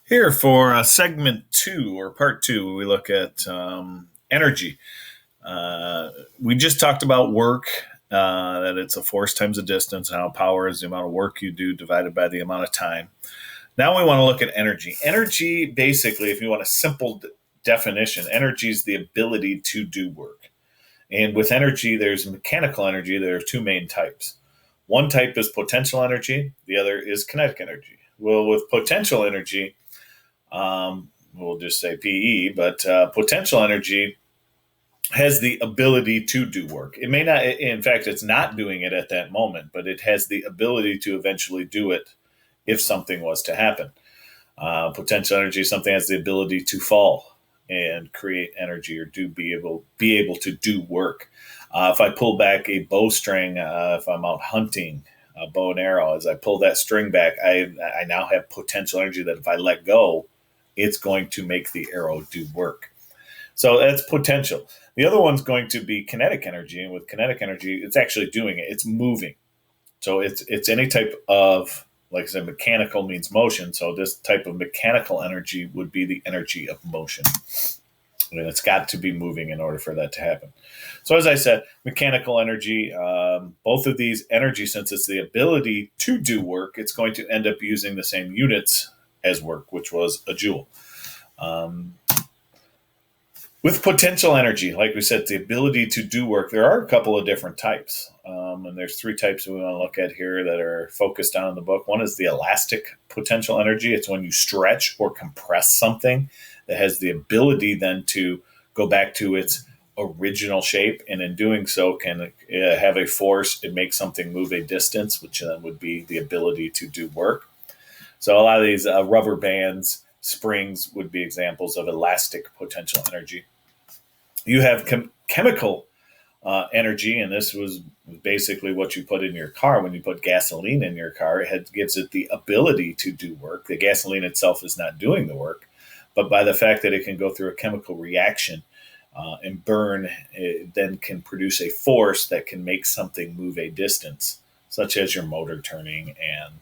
Here for segment two or part two, we look at energy. We just talked about work, that it's a force times a distance, and how power is the amount of work you do divided by the amount of time. Now we want to look at energy. Energy, basically, if you want a simple definition, energy is the ability to do work. And with energy, there's mechanical energy. There are two main types. One type is potential energy, the other is kinetic energy. Well, with potential energy, we'll just say PE, but potential energy has the ability to do work. It may not, in fact, it's not doing it at that moment, but it has the ability to eventually do it if something was to happen. Potential energy is something that has the ability to fall and create energy or be able to do work. If I pull back a bowstring, if I'm out hunting a bow and arrow, as I pull that string back, I now have potential energy that if I let go, it's going to make the arrow do work. So that's potential. The other one's going to be kinetic energy, and with kinetic energy, it's actually doing it. It's moving. So it's any type of, like I said, mechanical means motion. So this type of mechanical energy would be the energy of motion. I mean, it's got to be moving in order for that to happen. So as I said, mechanical energy, both of these energy, since it's the ability to do work, it's going to end up using the same units as work, which was a joule. With potential energy, like we said, the ability to do work, there are a couple of different types. And there's three types we want to look at here that are focused on in the book. One is the elastic potential energy. It's when you stretch or compress something that has the ability then to go back to its original shape. And in doing so, can have a force and make something move a distance, which then would be the ability to do work. So a lot of these rubber bands, springs would be examples of elastic potential energy. You have chemical energy, and this was basically what you put in your car. When you put gasoline in your car, gives it the ability to do work. The gasoline itself is not doing the work, but by the fact that it can go through a chemical reaction and burn, it then can produce a force that can make something move a distance, such as your motor turning. And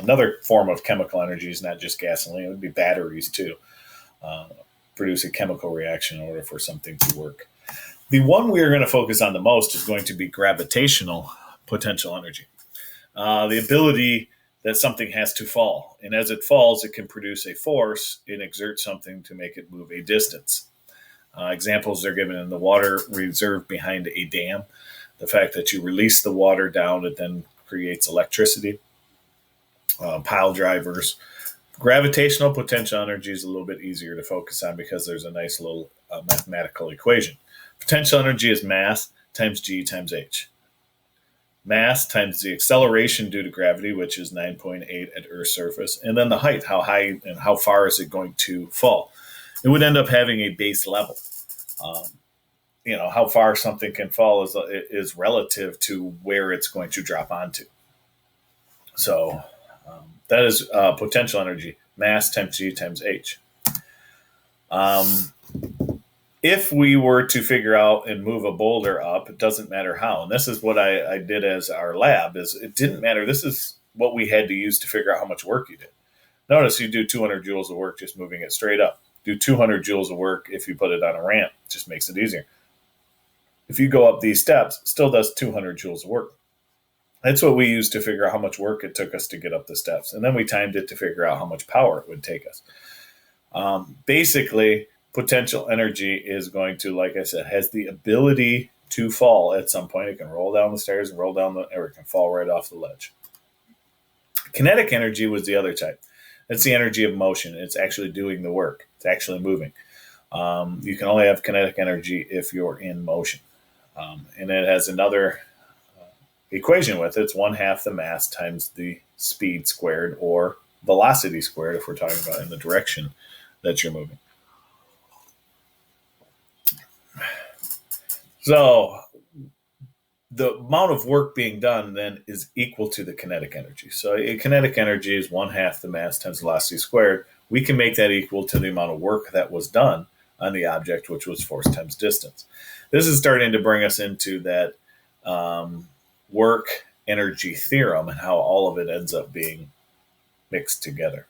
another form of chemical energy is not just gasoline, it would be batteries too. Produce a chemical reaction in order for something to work. The one we are going to focus on the most is going to be gravitational potential energy. The ability that something has to fall. And as it falls, it can produce a force and exert something to make it move a distance. Examples are given in the water reserve behind a dam. The fact that you release the water down, it then creates electricity. Pile drivers. Gravitational potential energy is a little bit easier to focus on because there's a nice little mathematical equation. Potential energy is mass times g times h. Mass times the acceleration due to gravity, which is 9.8 at Earth's surface, and then the height, how high and how far is it going to fall. It would end up having a base level. How far something can fall is relative to where it's going to drop onto. So that is potential energy, mass times g times h. If we were to figure out and move a boulder up, it doesn't matter how. And this is what I did as our lab, is it didn't matter. This is what we had to use to figure out how much work you did. Notice you do 200 joules of work just moving it straight up. Do 200 joules of work if you put it on a ramp. It just makes it easier. If you go up these steps, it still does 200 joules of work. That's what we used to figure out how much work it took us to get up the steps. And then we timed it to figure out how much power it would take us. Basically, potential energy is going to, like I said, has the ability to fall at some point. It can roll down the stairs and or it can fall right off the ledge. Kinetic energy was the other type. That's the energy of motion. It's actually doing the work. It's actually moving. You can only have kinetic energy if you're in motion. And it has another equation with it. It's 1/2 the mass times the speed squared, or velocity squared if we're talking about in the direction that you're moving. So the amount of work being done then is equal to the kinetic energy. So kinetic energy is 1/2 the mass times velocity squared. We can make that equal to the amount of work that was done on the object, which was force times distance. This is starting to bring us into that work energy theorem and how all of it ends up being mixed together.